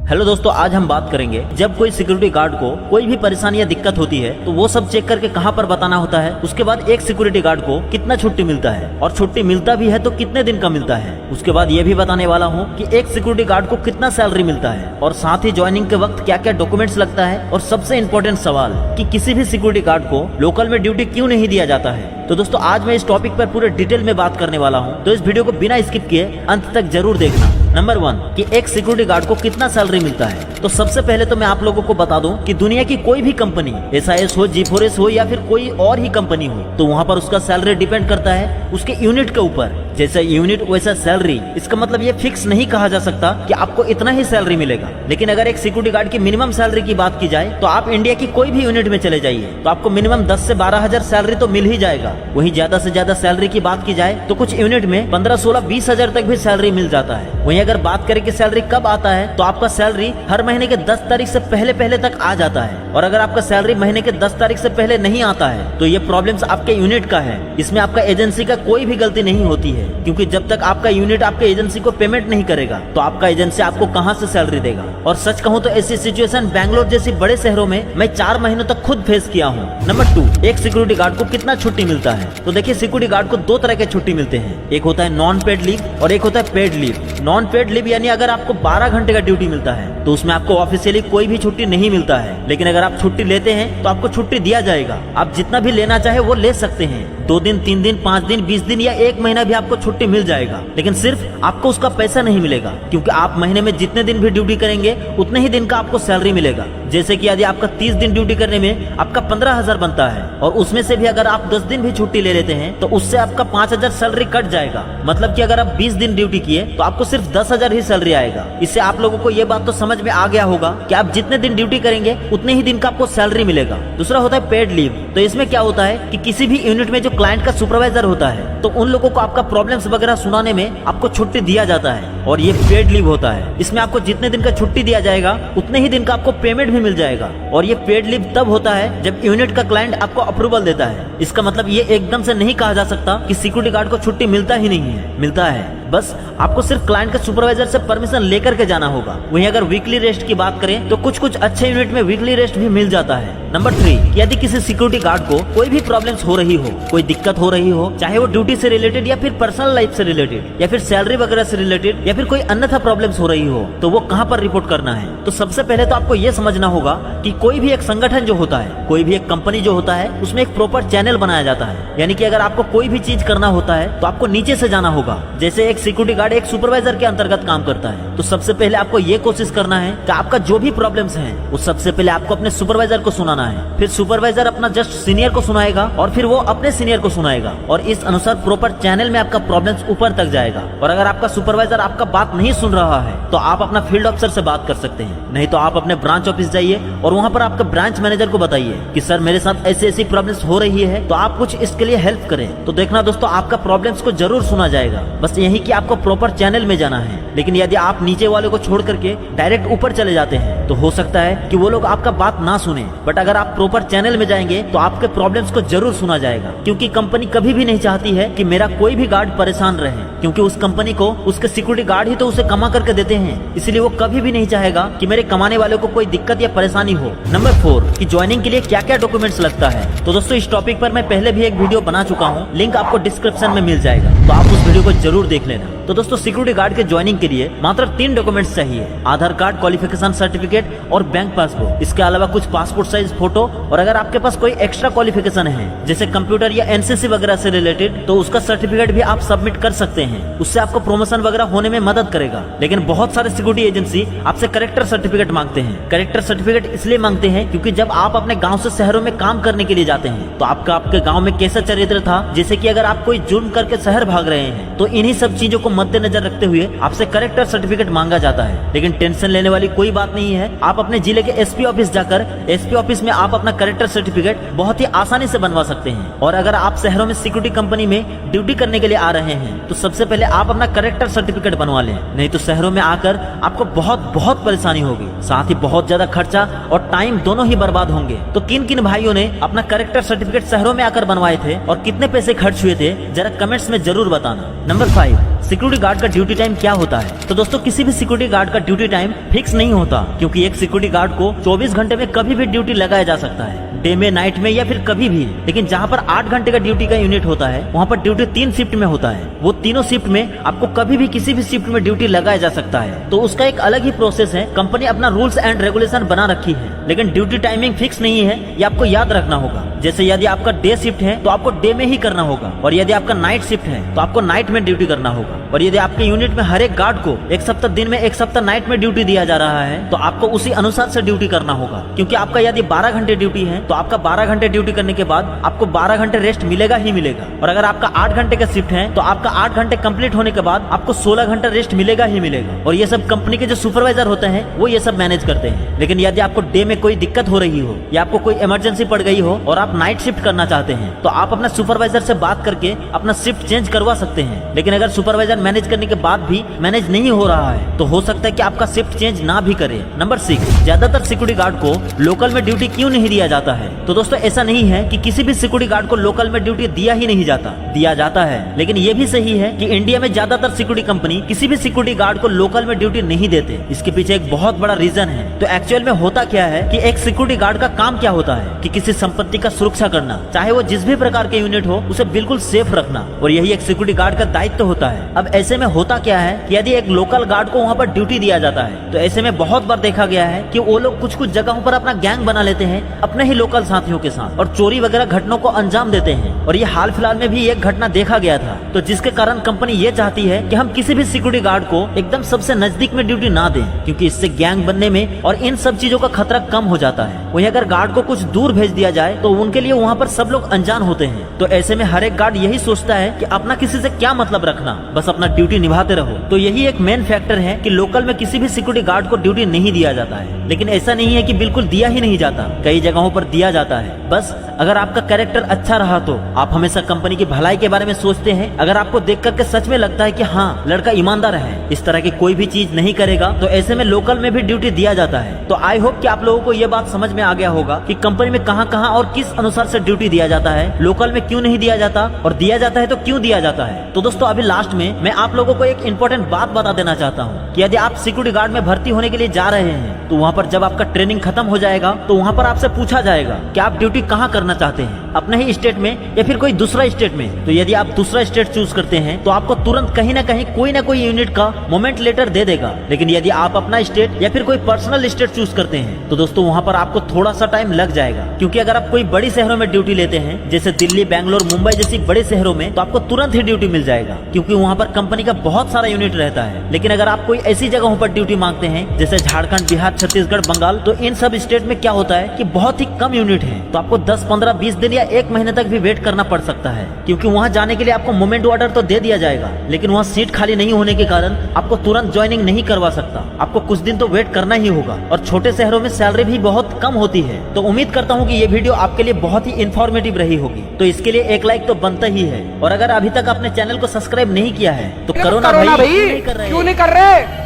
Hello दोस्तों, आज हम बात करेंगे जब कोई सिक्योरिटी गार्ड को कोई भी परेशानी या दिक्कत होती है तो वो सब चेक करके कहाँ पर बताना होता है। उसके बाद एक सिक्योरिटी गार्ड को कितना छुट्टी मिलता है और छुट्टी मिलता भी है तो कितने दिन का मिलता है। उसके बाद ये भी बताने वाला हूँ कि एक सिक्योरिटी गार्ड को कितना सैलरी मिलता है और साथ ही ज्वाइनिंग के वक्त क्या क्या डॉक्यूमेंट्स लगता है। और सबसे इम्पोर्टेंट सवाल कि किसी भी सिक्योरिटी गार्ड को लोकल में ड्यूटी क्यों नहीं दिया जाता है। तो दोस्तों आज मैं इस टॉपिक पर पूरे डिटेल में बात करने वाला हूँ, तो इस वीडियो को बिना स्किप किए अंत तक जरूर देखना। नंबर 1 कि एक सिक्योरिटी गार्ड को कितना सैलरी मिलता है। तो सबसे पहले तो मैं आप लोगों को बता दूं कि दुनिया की कोई भी कंपनी SAS हो, G4S हो या फिर कोई और ही कंपनी हो, तो वहाँ पर उसका सैलरी डिपेंड करता है उसके यूनिट के ऊपर। जैसा यूनिट वैसा सैलरी। इसका मतलब ये फिक्स नहीं कहा जा सकता कि आपको इतना ही सैलरी मिलेगा। लेकिन अगर एक सिक्योरिटी गार्ड की मिनिमम सैलरी की बात की जाए तो आप इंडिया की कोई भी यूनिट में चले जाइए तो आपको मिनिमम 10 से 12 हजार सैलरी तो मिल ही जाएगा। वहीं ज्यादा से ज्यादा सैलरी की बात की जाए तो कुछ यूनिट में 15, 16, 20 हजार तक भी सैलरी मिल जाता है। वहीं अगर बात करें कि सैलरी कब आता है तो आपका सैलरी हर महीने के 10 तारीख से पहले तक आ जाता है। और अगर आपका सैलरी महीने के 10 तारीख से पहले नहीं आता है तो ये प्रॉब्लम्स आपके यूनिट का है। इसमें आपका एजेंसी का कोई भी गलती नहीं होती है, क्योंकि जब तक आपका यूनिट आपके एजेंसी को पेमेंट नहीं करेगा तो आपका एजेंसी आपको कहां से सैलरी देगा। और सच कहूं तो ऐसी सिचुएशन बैंगलोर जैसी बड़े शहरों में मैं 4 महीनों तक खुद फेस किया हूं। नंबर 2 एक सिक्योरिटी गार्ड को कितना छुट्टी मिलता है। तो देखिए, सिक्योरिटी गार्ड को 2 तरह के छुट्टी मिलते हैं। एक होता है नॉन पेड लीव और एक होता है paid leave. Non paid leave यानी अगर आपको 12 घंटे का ड्यूटी मिलता है तो उसमें आपको ऑफिशियली कोई भी छुट्टी नहीं मिलता है। लेकिन अगर आप छुट्टी लेते हैं तो आपको छुट्टी दिया जाएगा। आप जितना भी लेना चाहे वो ले सकते हैं। 2 दिन, 3 दिन, 5 दिन, 20 दिन या 1 महीना भी आपको छुट्टी मिल जाएगा। लेकिन सिर्फ आपको उसका पैसा नहीं मिलेगा, क्योंकि आप महीने में जितने दिन भी ड्यूटी करेंगे उतने ही दिन का आपको सैलरी मिलेगा। जैसे कि यदि आपका 30 दिन ड्यूटी करने में आपका 15,000 बनता है और उसमें से भी अगर आप 10 दिन भी छुट्टी ले लेते हैं तो उससे आपका 5,000 सैलरी कट जाएगा। मतलब कि अगर आप 20 दिन ड्यूटी किए तो आपको सिर्फ 10,000 ही सैलरी आएगा। इससे आप लोगों को ये बात तो समझ में आ गया होगा कि आप जितने दिन ड्यूटी करेंगे उतने ही दिन का आपको सैलरी मिलेगा। दूसरा होता है पेड लीव। तो इसमें क्या होता है कि किसी भी यूनिट में जो क्लाइंट का सुपरवाइजर होता है तो उन लोगों को आपका प्रॉब्लम्स वगैरह सुनाने में आपको छुट्टी दिया जाता है और ये पेड लीव होता है। इसमें आपको जितने दिन का छुट्टी दिया जाएगा उतने ही दिन का आपको पेमेंट भी मिल जाएगा। और ये पेड लीव तब होता है जब यूनिट का क्लाइंट आपको अप्रूवल देता है। इसका मतलब ये एकदम से नहीं कहा जा सकता कि सिक्योरिटी गार्ड को छुट्टी मिलता ही नहीं है, मिलता है। बस आपको सिर्फ क्लाइंट के सुपरवाइजर से परमिशन लेकर के जाना होगा। वहीं अगर वीकली रेस्ट की बात करें तो कुछ अच्छे यूनिट में वीकली रेस्ट भी मिल जाता है। नंबर 3 यदि किसी सिक्योरिटी गार्ड को कोई भी प्रॉब्लम्स हो रही हो, कोई दिक्कत हो रही हो, चाहे वो ड्यूटी से रिलेटेड या फिर पर्सनल लाइफ से रिलेटेड या फिर सैलरी वगैरह से रिलेटेड या फिर कोई अन्यथा प्रॉब्लम्स हो रही हो, तो वो कहां पर रिपोर्ट करना है। तो सबसे पहले तो आपको ये समझना होगा कि कोई भी एक संगठन जो होता है, कोई भी एक कंपनी जो होता है, उसमें एक प्रॉपर चैनल बनाया जाता है। यानी कि अगर आपको कोई भी चीज करना होता है तो आपको नीचे से जाना होगा। जैसे एक सिक्योरिटी गार्ड एक सुपरवाइजर के अंतर्गत काम करता है, तो सबसे पहले आपको ये कोशिश करना है कि आपका जो भी प्रॉब्लम्स हैं वो सबसे पहले आपको अपने सुपरवाइजर को सुनाना है। फिर सुपरवाइजर अपना जस्ट सीनियर को सुनाएगा और फिर वो अपने सीनियर को सुनाएगा और इस अनुसार प्रॉपर चैनल में आपका प्रॉब्लम्स ऊपर तक जाएगा। और अगर आपका सुपरवाइजर आपका बात नहीं सुन रहा है तो आप अपना फील्ड ऑफिसर से बात कर सकते हैं, नहीं तो आप अपने ब्रांच ऑफिस जाइए और वहाँ पर आपका ब्रांच मैनेजर को बताइए कि सर मेरे साथ ऐसी प्रॉब्लम्स हो रही है, तो आप कुछ इसके लिए हेल्प करें। तो देखना दोस्तों, आपका प्रॉब्लम्स को जरूर सुना जाएगा। बस यही कि आपको प्रॉपर चैनल में जाना है। लेकिन यदि आप नीचे वाले को छोड़ करके डायरेक्ट ऊपर चले जाते हैं तो हो सकता है कि वो लोग आपका बात ना सुने। बट अगर आप प्रॉपर चैनल में जाएंगे तो आपके प्रॉब्लम्स को जरूर सुना जाएगा, क्योंकि कंपनी कभी भी नहीं चाहती है कि मेरा कोई भी गार्ड परेशान रहे, क्योंकि उस कंपनी को उसके सिक्योरिटी गार्ड ही तो उसे कमा करके देते हैं। इसलिए वो कभी भी नहीं चाहेगा कि मेरे कमाने वालों को कोई दिक्कत या परेशानी हो। नंबर 4 कि ज्वाइनिंग के लिए क्या क्या डॉक्यूमेंट्स लगता है। तो दोस्तों इस टॉपिक पर मैं पहले भी एक वीडियो बना चुका हूँ, लिंक आपको डिस्क्रिप्शन में मिल जाएगा, तो आप उस वीडियो को जरूर देख लेना। तो दोस्तों सिक्योरिटी गार्ड के ज्वाइनिंग के लिए मात्र 3 डॉक्यूमेंट्स चाहिए: आधार कार्ड, क्वालिफिकेशन सर्टिफिकेट और बैंक पासबुक। इसके अलावा कुछ पासपोर्ट साइज फोटो, और अगर आपके पास कोई एक्स्ट्रा क्वालिफिकेशन है जैसे कंप्यूटर या NCC वगैरह से रिलेटेड तो उसका सर्टिफिकेट भी आप सबमिट कर सकते हैं। उससे आपको प्रमोशन वगैरह होने में मदद करेगा। लेकिन बहुत सारे सिक्योरिटी एजेंसी आपसे कैरेक्टर सर्टिफिकेट मांगते हैं। कैरेक्टर सर्टिफिकेट इसलिए मांगते हैं क्योंकि जब आप अपने गाँव से शहरों में काम करने के लिए जाते हैं तो आपके गाँव में कैसा चरित्र था, जैसे की अगर आप कोई जुर्म करके शहर भाग रहे हैं, तो इन्हीं सब चीजों को मद्देनजर रखते हुए आपसे कैरेक्टर सर्टिफिकेट मांगा जाता है। लेकिन टेंशन लेने वाली कोई बात नहीं है। आप अपने जिले के SP ऑफिस जाकर SP ऑफिस में आप अपना कैरेक्टर सर्टिफिकेट बहुत ही आसानी से बनवा सकते हैं। और अगर आप शहरों में सिक्योरिटी कंपनी में ड्यूटी करने के लिए आ रहे हैं तो सबसे पहले आप अपना कैरेक्टर सर्टिफिकेट बनवा लें, नहीं तो शहरों में आकर आपको बहुत परेशानी होगी, साथ ही बहुत ज्यादा खर्चा और टाइम दोनों ही बर्बाद होंगे। तो किन किन भाइयों ने अपना कैरेक्टर सर्टिफिकेट शहरों में आकर बनवाए थे और कितने पैसे खर्च हुए थे, जरा कमेंट्स में जरूर बताना। नंबर 5 सिक्योरिटी गार्ड का ड्यूटी टाइम क्या होता है। तो दोस्तों किसी भी सिक्योरिटी गार्ड का ड्यूटी टाइम फिक्स नहीं होता, क्योंकि एक सिक्योरिटी गार्ड को 24 घंटे में कभी भी ड्यूटी लगाया जा सकता है, डे में, नाइट में या फिर कभी भी। लेकिन जहाँ पर 8 घंटे का ड्यूटी का यूनिट होता है वहाँ पर ड्यूटी 3 शिफ्ट में होता है। वो तीनों शिफ्ट में आपको कभी भी किसी भी शिफ्ट में ड्यूटी लगाया जा सकता है। तो उसका एक अलग ही प्रोसेस है, कंपनी अपना रूल्स एंड रेगुलेशन बना रखी है, लेकिन ड्यूटी टाइमिंग फिक्स नहीं है, ये आपको याद रखना होगा। जैसे यदि आपका डे शिफ्ट है तो आपको डे में ही करना होगा, और यदि आपका नाइट शिफ्ट है तो आपको नाइट में ड्यूटी करना होगा। और यदि आपके यूनिट में हर एक गार्ड को एक सप्ताह दिन में, एक सप्ताह नाइट में ड्यूटी दिया जा रहा है तो आपको उसी अनुसार से ड्यूटी करना होगा। क्योंकि आपका यदि 12 घंटे ड्यूटी है तो आपका 12 घंटे ड्यूटी करने के बाद आपको 12 घंटे रेस्ट मिलेगा ही मिलेगा। और अगर आपका 8 घंटे का शिफ्ट है तो आपका 8 घंटे कंप्लीट होने के बाद आपको 16 घंटे रेस्ट मिलेगा ही मिलेगा। और ये सब कंपनी के जो सुपरवाइजर होते हैं वो ये सब मैनेज करते हैं। लेकिन यदि आपको डे में कोई दिक्कत हो रही हो या आपको कोई इमरजेंसी पड़ गई हो और आप नाइट शिफ्ट करना चाहते हैं तो आप अपने सुपरवाइजर से बात करके अपना शिफ्ट चेंज करवा सकते हैं। लेकिन अगर सुपरवाइजर मैनेज करने के बाद भी मैनेज नहीं हो रहा है तो हो सकता है कि आपका शिफ्ट चेंज ना भी करे। नंबर 6, ज्यादातर सिक्योरिटी गार्ड को लोकल में ड्यूटी क्यों नहीं दिया जाता है। तो दोस्तों ऐसा नहीं है कि किसी भी सिक्योरिटी गार्ड को लोकल में ड्यूटी दिया ही नहीं जाता, दिया जाता है। लेकिन ये भी सही है कि इंडिया में ज्यादातर सिक्योरिटी कंपनी किसी भी सिक्योरिटी गार्ड को लोकल में ड्यूटी नहीं देते। इसके पीछे एक बहुत बड़ा रीजन है। तो एक्चुअल में होता क्या है कि एक सिक्योरिटी गार्ड का काम क्या होता है कि किसी संपत्ति का सुरक्षा करना, चाहे वो जिस भी प्रकार के यूनिट हो उसे बिल्कुल सेफ रखना, और यही एक सिक्योरिटी गार्ड का दायित्व होता है। अब ऐसे में होता क्या है कि यदि एक लोकल गार्ड को वहाँ पर ड्यूटी दिया जाता है तो ऐसे में बहुत बार देखा गया है कि वो लोग कुछ कुछ जगहों पर अपना गैंग बना लेते हैं अपने ही लोकल साथियों के साथ और चोरी वगैरह घटनाओं को अंजाम देते हैं। और ये हाल फिलहाल में भी एक घटना देखा गया था। तो जिसके कारण कंपनी ये चाहती है कि हम किसी भी सिक्योरिटी गार्ड को एकदम सबसे नजदीक में ड्यूटी ना दें, क्योंकि इससे गैंग बनने में और इन सब चीजों का खतरा कम हो जाता है। वहीं अगर गार्ड को कुछ दूर भेज दिया जाए तो उनके लिए वहाँ पर सब लोग अनजान होते हैं। तो ऐसे में हर एक गार्ड यही सोचता है कि अपना किसी से क्या मतलब रखना, बस अपना ड्यूटी निभाते रहो। तो यही एक मेन फैक्टर है कि लोकल में किसी भी सिक्योरिटी गार्ड को ड्यूटी नहीं दिया जाता है। लेकिन ऐसा नहीं है कि बिल्कुल दिया ही नहीं जाता, कई जगहों पर दिया जाता है। बस अगर आपका कैरेक्टर अच्छा रहा तो आप हमेशा कंपनी की भलाई के बारे में सोचते हैं, अगर आपको देख करके सच में लगता है कि हाँ लड़का ईमानदार है, इस तरह की कोई भी चीज नहीं करेगा, तो ऐसे में लोकल में भी ड्यूटी दिया जाता है। तो आई होप कि आप लोगों को ये बात समझ में आ गया होगा कि कंपनी में कहाँ कहाँ और किस अनुसार से ड्यूटी दिया जाता है, लोकल में क्यों नहीं दिया जाता, और दिया जाता है तो क्यों दिया जाता है। तो दोस्तों अभी लास्ट में मैं आप लोगों को एक इंपॉर्टेंट बात बता देना चाहता हूँ कि यदि आप सिक्योरिटी गार्ड में भर्ती होने के लिए जा रहे हैं तो वहाँ पर जब आपका ट्रेनिंग खत्म हो जाएगा तो वहाँ पर आपसे पूछा जाएगा कि आप ड्यूटी कहाँ करना चाहते हैं, अपने ही स्टेट में या फिर कोई दूसरा स्टेट में। तो यदि आप दूसरा स्टेट चूज करते हैं तो आपको तुरंत कहीं ना कहीं कोई ना कोई यूनिट का मोमेंट लेटर दे देगा। लेकिन यदि आप अपना स्टेट या फिर कोई पर्सनल स्टेट चूज करते हैं तो दोस्तों वहाँ पर आपको थोड़ा सा टाइम लग जाएगा, क्योंकि अगर आप कोई बड़ी शहरों में ड्यूटी लेते हैं जैसे दिल्ली, बैंगलोर, मुंबई जैसी बड़े शहरों में, तो आपको तुरंत ही ड्यूटी मिल जाएगा, क्योंकि वहाँ पर कंपनी का बहुत सारा यूनिट रहता है। लेकिन अगर आप कोई ऐसी जगहों पर ड्यूटी मांगते हैं जैसे झारखंड, बिहार, छत्तीसगढ़, बंगाल, तो इन सब स्टेट में क्या होता है कि बहुत ही कम यूनिट है। तो आपको 10, 15, 20 दिन या 1 महीने तक भी वेट करना पड़ सकता है, क्योंकि वहाँ जाने के लिए आपको मोमेंट ऑर्डर तो दे दिया जाएगा, लेकिन वहाँ सीट खाली नहीं होने के कारण आपको तुरंत ज्वाइनिंग नहीं करवा सकता, आपको कुछ दिन तो वेट करना ही होगा। और छोटे शहरों में सैलरी भी बहुत कम होती है। तो उम्मीद करता हूँ कि ये वीडियो आपके लिए बहुत ही इंफॉर्मेटिव रही होगी। तो इसके लिए एक लाइक तो बनता ही है, और अगर अभी तक आपने चैनल को सब्सक्राइब नहीं किया है तो करो ना भाई, क्यों नहीं कर रहे?